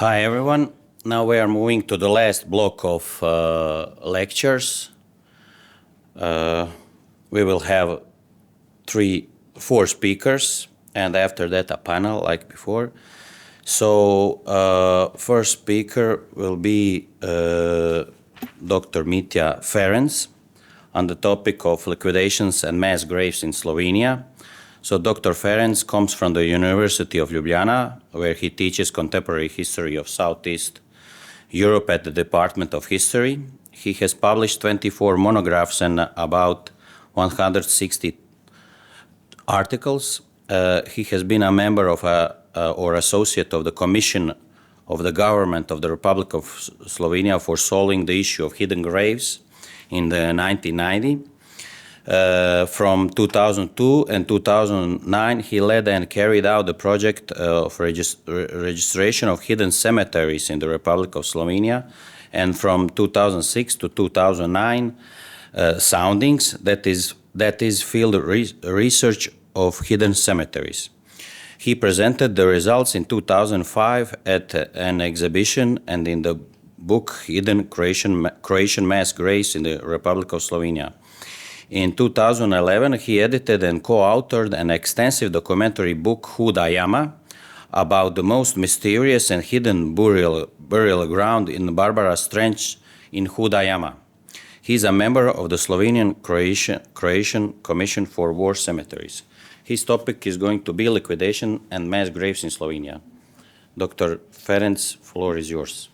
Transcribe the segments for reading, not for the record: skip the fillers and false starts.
Hi everyone. Now we are moving to the last block of lectures. We will have four speakers, and after that a panel like before. So first speaker will be Dr. Mitja Ferenc on the topic of liquidations and mass graves in Slovenia. So Dr. Ferenc comes from the University of Ljubljana, where he teaches contemporary history of Southeast Europe at the Department of History. He has published 24 monographs and about 160 articles. He has been a member of or associate of the Commission of the Government of the Republic of Slovenia for solving the issue of hidden graves in the 1990. From 2002 and 2009, he led and carried out the project of registration of hidden cemeteries in the Republic of Slovenia, and from 2006 to 2009, soundings, that is field research of hidden cemeteries. He presented the results in 2005 at an exhibition and in the book Hidden Croatian Mass Graves in the Republic of Slovenia. In 2011, he edited and co-authored an extensive documentary book, Huda Jama, about the most mysterious and hidden burial ground in Barbara's Trench in Huda Jama. He is a member of the Slovenian Croatian Commission for War Cemeteries. His topic is going to be liquidation and mass graves in Slovenia. Dr. Ferenc, floor is yours.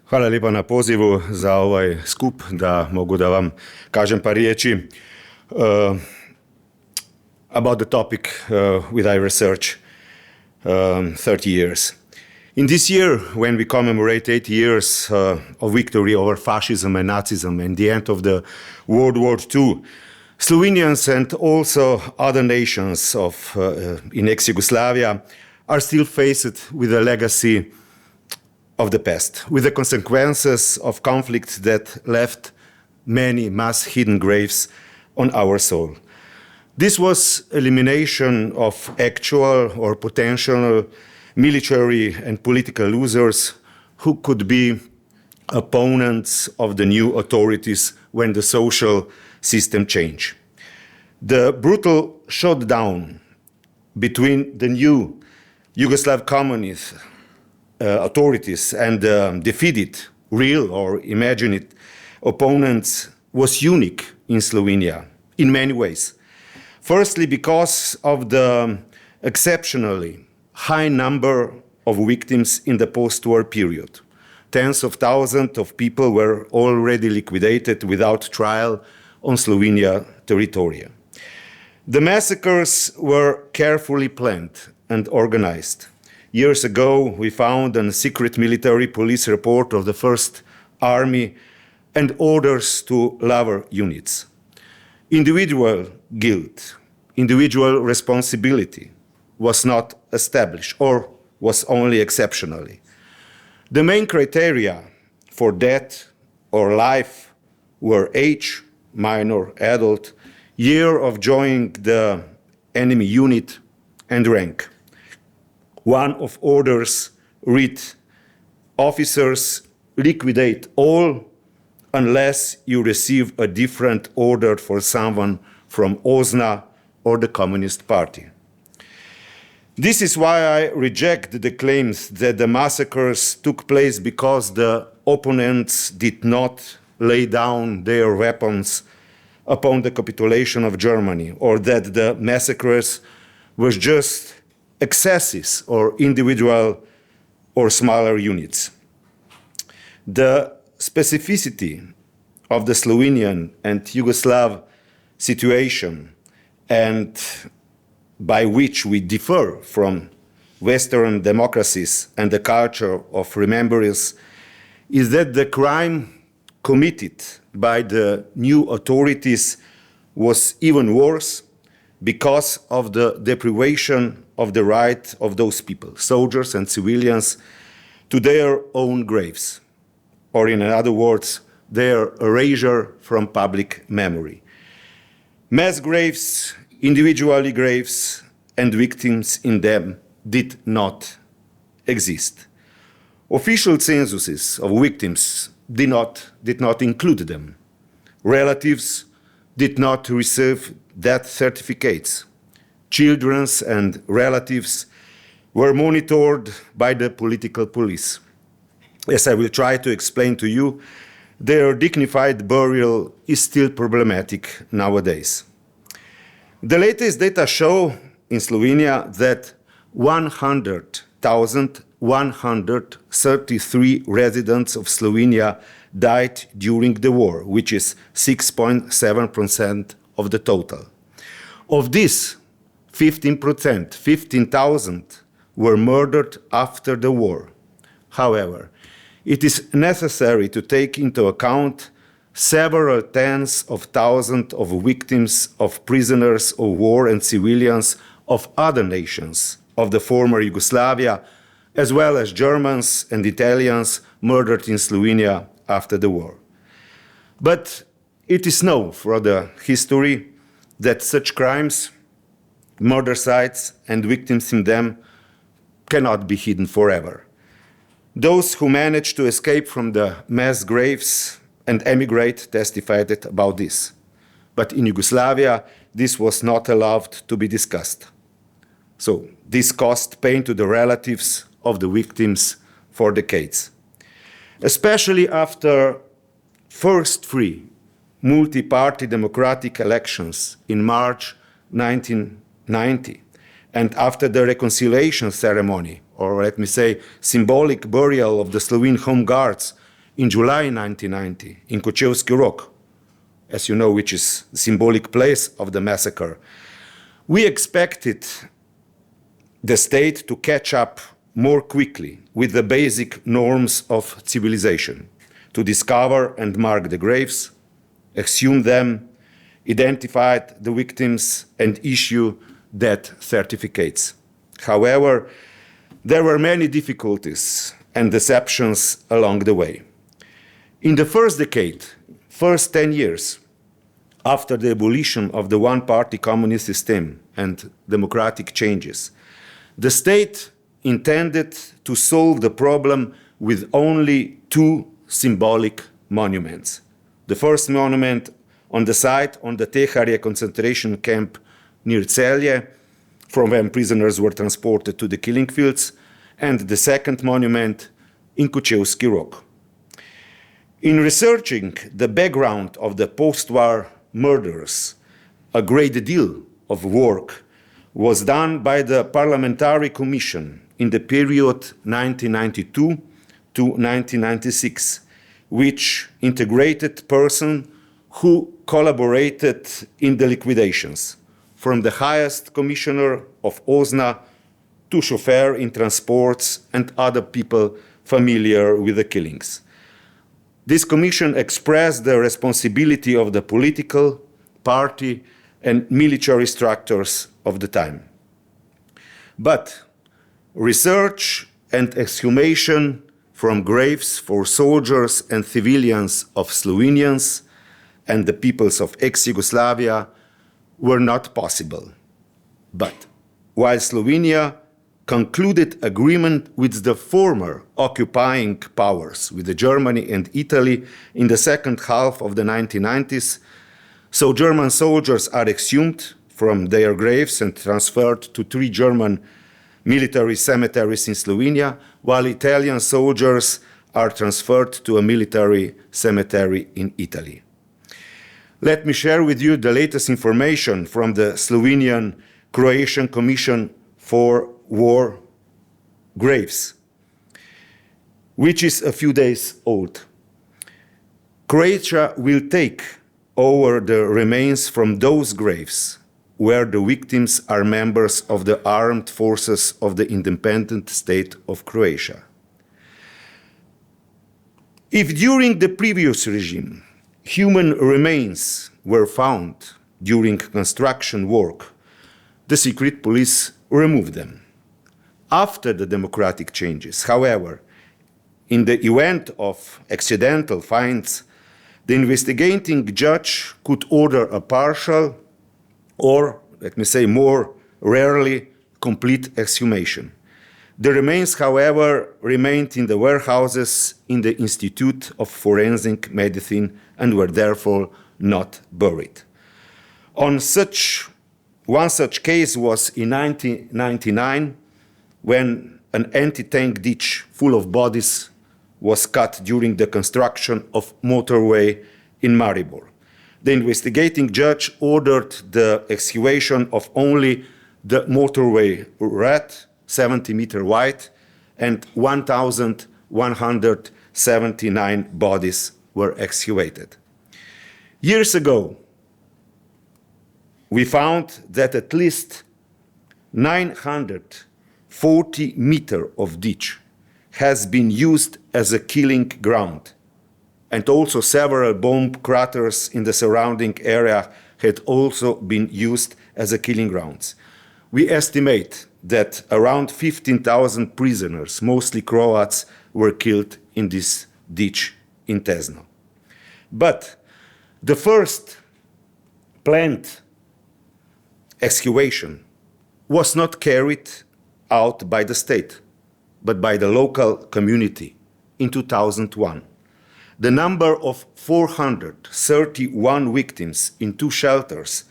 Hvala lepa na pozivu za ovaj skup, da mogu da vam kažem par riječi about the topic with I research 30 years. In this year, when we commemorate 80 years of victory over fascism and Nazism and the end of the World War II, Slovenians and also other nations in ex-Yugoslavia are still faced with a legacy of the past, with the consequences of conflicts that left many mass hidden graves on our soil. This was elimination of actual or potential military and political losers who could be opponents of the new authorities when the social system changed. The brutal showdown between the new Yugoslav communist authorities and defeated real or imagined opponents was unique in Slovenia in many ways. Firstly, because of the exceptionally high number of victims in the post-war period. Tens of thousands of people were already liquidated without trial on Slovenia territory. The massacres were carefully planned and organized. Years ago, we found a secret military police report of the First Army and orders to lower units. Individual guilt, individual responsibility was not established or was only exceptionally. The main criteria for death or life were age, minor, adult, year of joining the enemy unit, and rank. One of orders read, officers liquidate all unless you receive a different order for someone from OZNA or the Communist Party. This is why I reject the claims that the massacres took place because the opponents did not lay down their weapons upon the capitulation of Germany, or that the massacres were just excesses or individual or smaller units. The specificity of the Slovenian and Yugoslav situation, and by which we differ from Western democracies and the culture of remembrance, is that the crime committed by the new authorities was even worse because of the deprivation of the right of those people, soldiers and civilians, to their own graves, or in other words, their erasure from public memory. Mass graves, individual graves, and victims in them did not exist. Official censuses of victims did not include them. Relatives did not receive death certificates. Children and relatives were monitored by the political police. As I will try to explain to you, their dignified burial is still problematic nowadays. The latest data show in Slovenia that 100,133 residents of Slovenia died during the war, which is 6.7% of the total. Of this, 15%, 15,000, were murdered after the war. However, it is necessary to take into account several tens of thousands of victims of prisoners of war and civilians of other nations of the former Yugoslavia, as well as Germans and Italians murdered in Slovenia after the war. But it is known for the history that such crimes, murder sites, and victims in them cannot be hidden forever. Those who managed to escape from the mass graves and emigrate testified about this. But in Yugoslavia, this was not allowed to be discussed. So this caused pain to the relatives of the victims for decades. Especially after first free multi-party democratic elections in March 1990, and after the reconciliation ceremony, or let me say symbolic burial of the Slovene Home Guards in July 1990 in Kočevski Rok, as you know, which is the symbolic place of the massacre, we expected the state to catch up more quickly with the basic norms of civilization, to discover and mark the graves, exhume them, identify the victims, and issue death certificates. However, there were many difficulties and deceptions along the way. In the first decade, first 10 years, after the abolition of the one-party communist system and democratic changes, the state intended to solve the problem with only two symbolic monuments. The first monument on the site on the Teharje concentration camp near Celje, from when prisoners were transported to the killing fields, and the second monument in Kočevski Rok. In researching the background of the post-war murders, a great deal of work was done by the Parliamentary Commission in the period 1992 to 1996, which integrated persons who collaborated in the liquidations, from the highest commissioner of OZNA to chauffeur in transports and other people familiar with the killings. This commission expressed the responsibility of the political, party, and military structures of the time. But research and exhumation from graves for soldiers and civilians of Slovenians and the peoples of ex-Yugoslavia were not possible. But while Slovenia concluded agreement with the former occupying powers, with Germany and Italy, in the second half of the 1990s, so German soldiers are exhumed from their graves and transferred to 3 German military cemeteries in Slovenia, while Italian soldiers are transferred to a military cemetery in Italy. Let me share with you the latest information from the Slovenian-Croatian Commission for War Graves, which is a few days old. Croatia will take over the remains from those graves where the victims are members of the armed forces of the independent state of Croatia. If during the previous regime human remains were found during construction work, the secret police removed them. After the democratic changes, however, in the event of accidental finds, the investigating judge could order a partial or, let me say more rarely, complete exhumation. The remains, however, remained in the warehouses in the Institute of Forensic Medicine and were therefore not buried. One such case was in 1999 when an anti-tank ditch full of bodies was cut during the construction of motorway in Maribor. The investigating judge ordered the excavation of only the motorway rat, 70 meters wide, and 1,179 bodies were excavated. Years ago, we found that at least 940 meters of ditch has been used as a killing ground, and also several bomb craters in the surrounding area had also been used as a killing grounds. We estimate that around 15,000 prisoners, mostly Croats, were killed in this ditch in Tesno. But the first planned excavation was not carried out by the state, but by the local community in 2001. The number of 431 victims in 2 shelters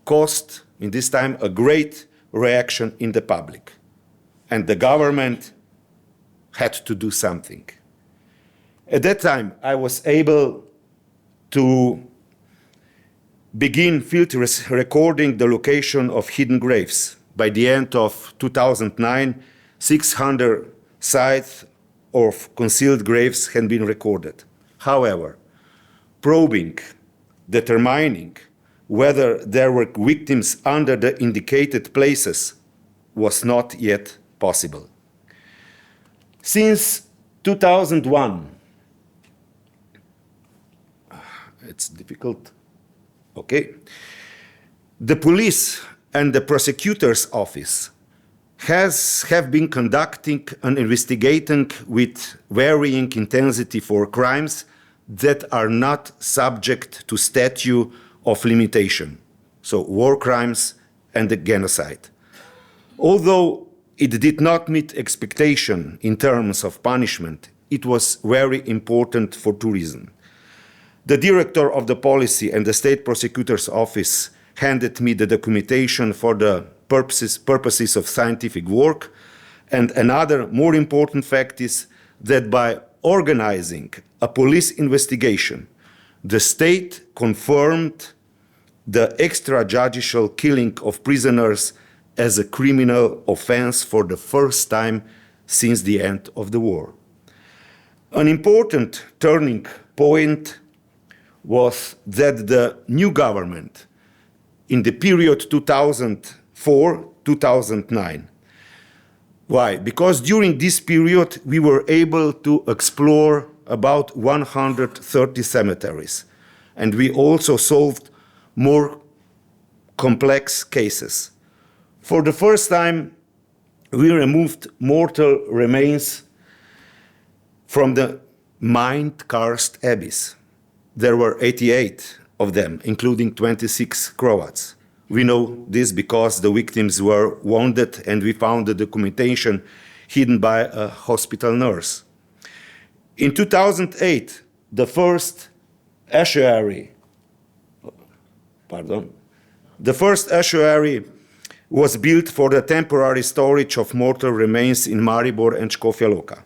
caused, in this time, a great reaction in the public. And the government had to do something. At that time, I was able to begin field recording the location of hidden graves. By the end of 2009, 600 sites of concealed graves had been recorded. However, probing, determining whether there were victims under the indicated places was not yet possible. Since 2001, it's difficult, okay, the police and the prosecutor's office have been conducting an investigation with varying intensity for crimes that are not subject to statute of limitation, so war crimes and the genocide. Although it did not meet expectation in terms of punishment, it was very important for 2 reasons. The director of the policy and the state prosecutor's office handed me the documentation for the purposes of scientific work, and another more important fact is that by organizing a police investigation, the state confirmed the extrajudicial killing of prisoners as a criminal offense for the first time since the end of the war. An important turning point was that the new government, in the period 2004-2009. Why? Because during this period we were able to explore about 130 cemeteries, and we also solved more complex cases. For the first time, we removed mortal remains from the mine-karst abbeys. There were 88 of them, including 26 Croats. We know this because the victims were wounded and we found the documentation hidden by a hospital nurse. In 2008, the first estuary was built for the temporary storage of mortal remains in Maribor and Škofja Loka.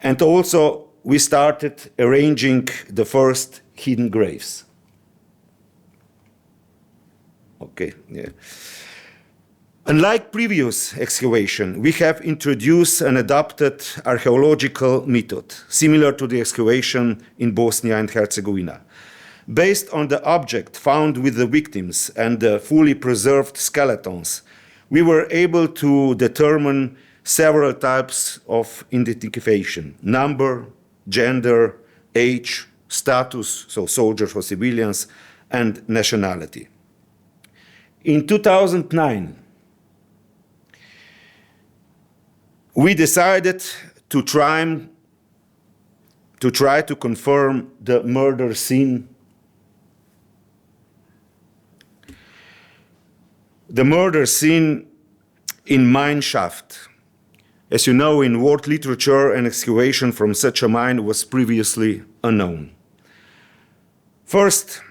And also, we started arranging the first hidden graves. Okay, yeah. Unlike previous excavation, we have introduced an adapted archaeological method, similar to the excavation in Bosnia and Herzegovina. Based on the object found with the victims and the fully preserved skeletons, we were able to determine several types of identification: number, gender, age, status, so soldiers or civilians, and nationality. In 2009, we decided to try to confirm the murder scene. The murder scene in mine shaft. As you know, in world literature, an excavation from such a mine was previously unknown. First,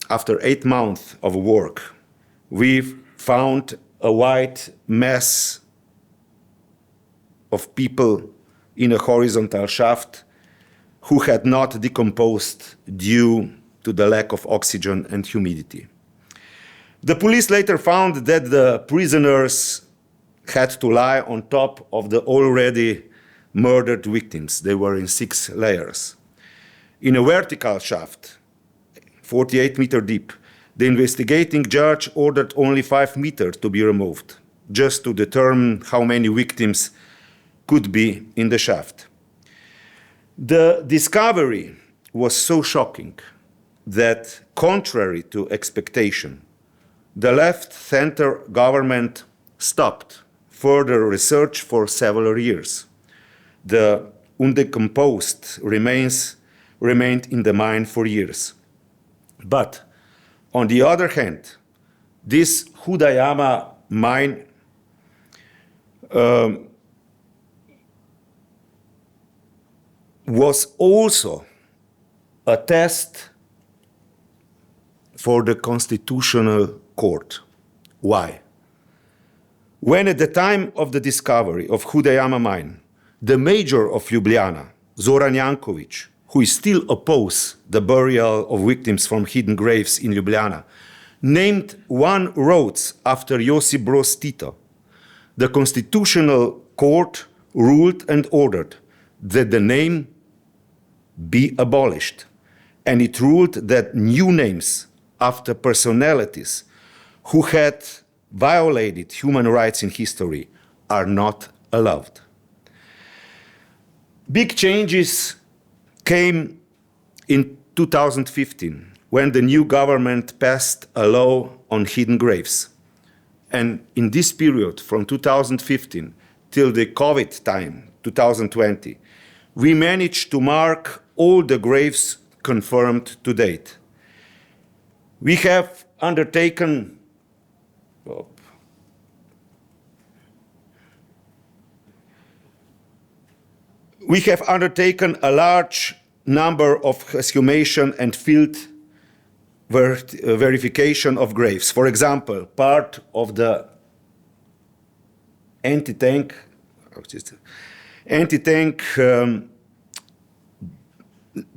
after 8 months of work, we found a white mass of people in a horizontal shaft who had not decomposed due to the lack of oxygen and humidity. The police later found that the prisoners had to lie on top of the already murdered victims. They were in 6 layers. In a vertical shaft, 48 meters deep, the investigating judge ordered only 5 meters to be removed, just to determine how many victims could be in the shaft. The discovery was so shocking that, contrary to expectation, the left-center government stopped further research for several years. The undecomposed remains remained in the mine for years. But on the other hand, this Hudayama mine was also a test for the Constitutional Court. Why? When at the time of the discovery of Hudayama mine, the mayor of Ljubljana, Zoran Jankovic, who is still opposed the burial of victims from hidden graves in Ljubljana, named 1 road after Josip Broz Tito, the Constitutional Court ruled and ordered that the name be abolished, and it ruled that new names after personalities who had violated human rights in history are not allowed. Big changes came in 2015 when the new government passed a law on hidden graves. And in this period, from 2015 till the COVID time, 2020, we managed to mark all the graves confirmed to date. We have undertaken a large number of exhumation and field verification of graves. For example, part of the anti-tank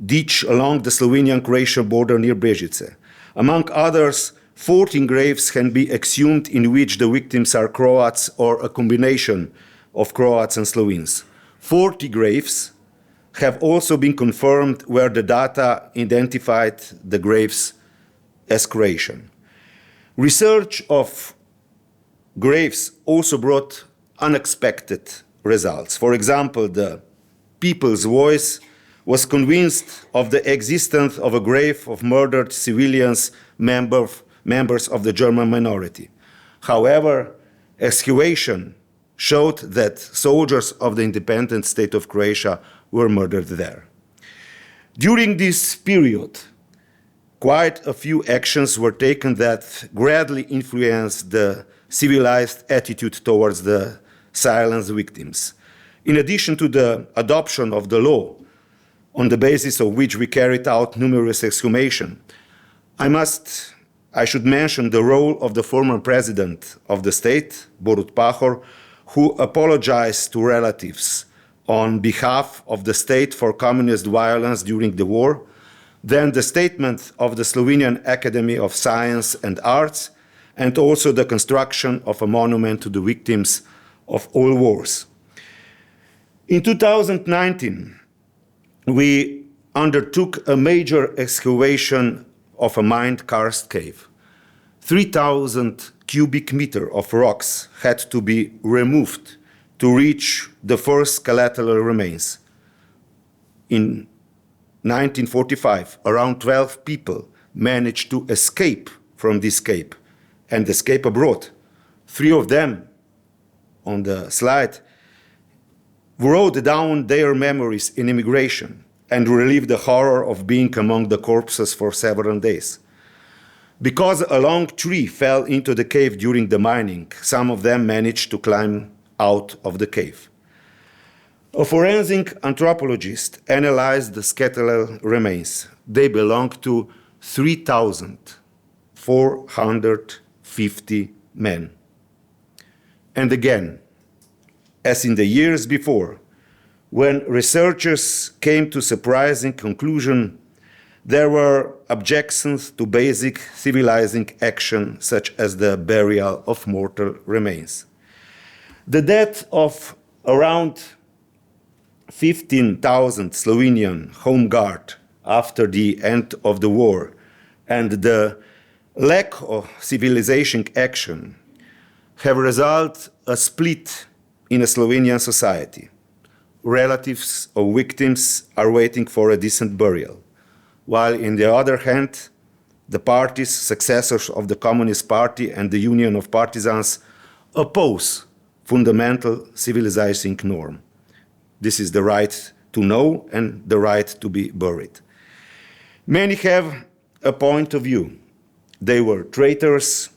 ditch along the Slovenian-Croatian border near Brežice. Among others, 14 graves can be exhumed in which the victims are Croats or a combination of Croats and Slovenes. 40 graves have also been confirmed where the data identified the graves as Croatian. Research of graves also brought unexpected results. For example, the People's Voice was convinced of the existence of a grave of murdered civilians, members of the German minority. However, excavation showed that soldiers of the independent state of Croatia were murdered there. During this period, quite a few actions were taken that greatly influenced the civilized attitude towards the silenced victims. In addition to the adoption of the law, on the basis of which we carried out numerous exhumations, I should mention the role of the former president of the state, Borut Pahor, who apologized to relatives on behalf of the state for communist violence during the war, then the statement of the Slovenian Academy of Science and Arts, and also the construction of a monument to the victims of all wars. In 2019, we undertook a major excavation of a mined karst cave. 3,000 cubic meters of rocks had to be removed to reach the first skeletal remains. In 1945, around 12 people managed to escape from this cave and escape abroad. 3 of them, on the slide, wrote down their memories in immigration and relived the horror of being among the corpses for several days. Because a long tree fell into the cave during the mining, some of them managed to climb out of the cave. A forensic anthropologist analyzed the skeletal remains. They belong to 3,450 men. And again, as in the years before, when researchers came to surprising conclusion, there were objections to basic civilizing action, such as the burial of mortal remains. The death of around 15,000 Slovenian home guard after the end of the war and the lack of civilization action have resulted a split in a Slovenian society. Relatives of victims are waiting for a decent burial, while on the other hand, the parties, successors of the Communist Party and the Union of Partisans, oppose fundamental civilizing norm. This is the right to know and the right to be buried. Many have a point of view. They were traitors,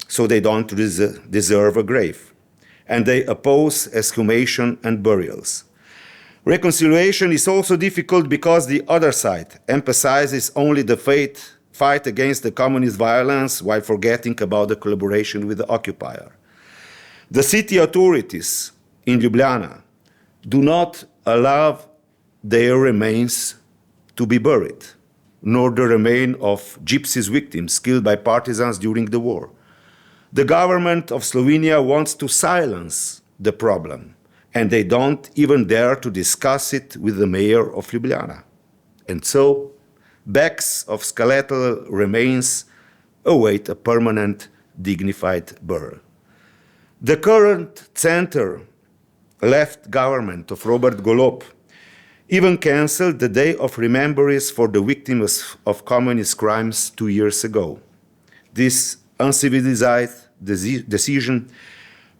so they don't deserve a grave. And they oppose exhumation and burials. Reconciliation is also difficult because the other side emphasizes only the fight against the communist violence while forgetting about the collaboration with the occupier. The city authorities in Ljubljana do not allow their remains to be buried, nor the remains of gypsies victims killed by partisans during the war. The government of Slovenia wants to silence the problem, and they don't even dare to discuss it with the mayor of Ljubljana. And so, bags of skeletal remains await a permanent, dignified burial. The current center-left government of Robert Golob even cancelled the Day of Remembrance for the victims of communist crimes 2 years ago. This uncivilized decision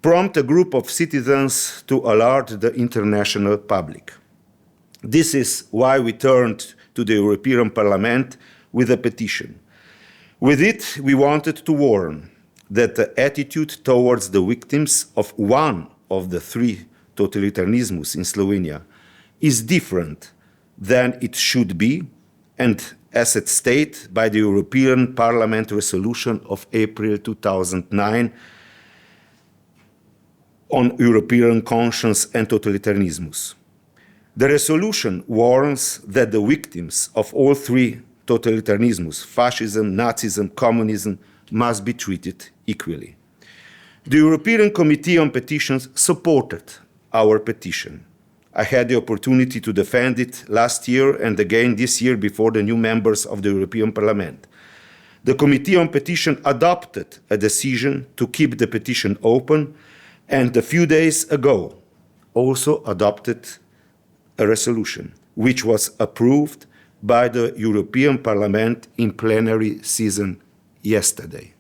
prompted a group of citizens to alert the international public. This is why we turned to the European Parliament with a petition. With it, we wanted to warn that the attitude towards the victims of one of the 3 totalitarianisms in Slovenia is different than it should be, and as it stated by the European Parliament resolution of April 2009 on European conscience and totalitarianisms. The resolution warns that the victims of all 3 totalitarianisms, fascism, Nazism, communism, must be treated equally. The European Committee on Petitions supported our petition. I had the opportunity to defend it last year and again this year before the new members of the European Parliament. The Committee on Petition adopted a decision to keep the petition open, and a few days ago also adopted a resolution, which was approved by the European Parliament in plenary session yesterday.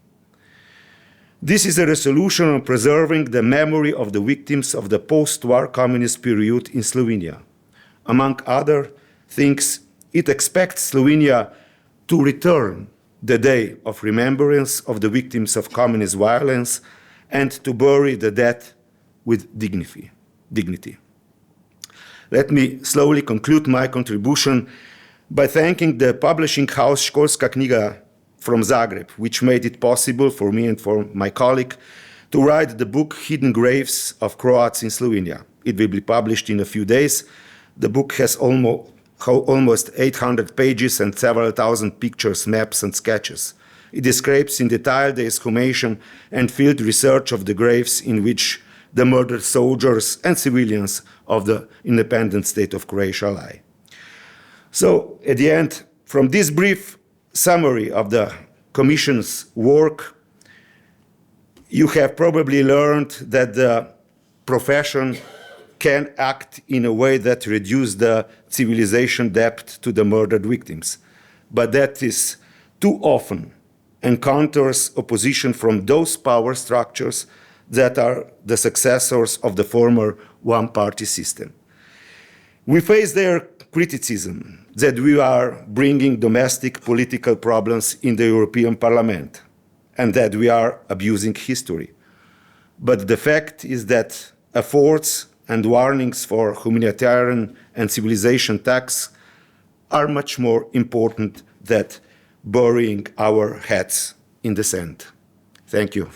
This is a resolution on preserving the memory of the victims of the post-war communist period in Slovenia. Among other things, it expects Slovenia to return the Day of Remembrance of the victims of communist violence and to bury the dead with dignity. Let me slowly conclude my contribution by thanking the publishing house Školska knjiga from Zagreb, which made it possible for me and for my colleague to write the book Hidden Graves of Croats in Slovenia. It will be published in a few days. The book has almost 800 pages and several thousand pictures, maps, and sketches. It describes in detail the exhumation and field research of the graves in which the murdered soldiers and civilians of the independent state of Croatia lie. So, at the end, from this brief summary of the Commission's work, you have probably learned that the profession can act in a way that reduces the civilization debt to the murdered victims. But that is too often encounters opposition from those power structures that are the successors of the former one-party system. We face their criticism that we are bringing domestic political problems in the European Parliament and that we are abusing history. But the fact is that efforts and warnings for humanitarian and civilization attacks are much more important than burying our heads in the sand. Thank you.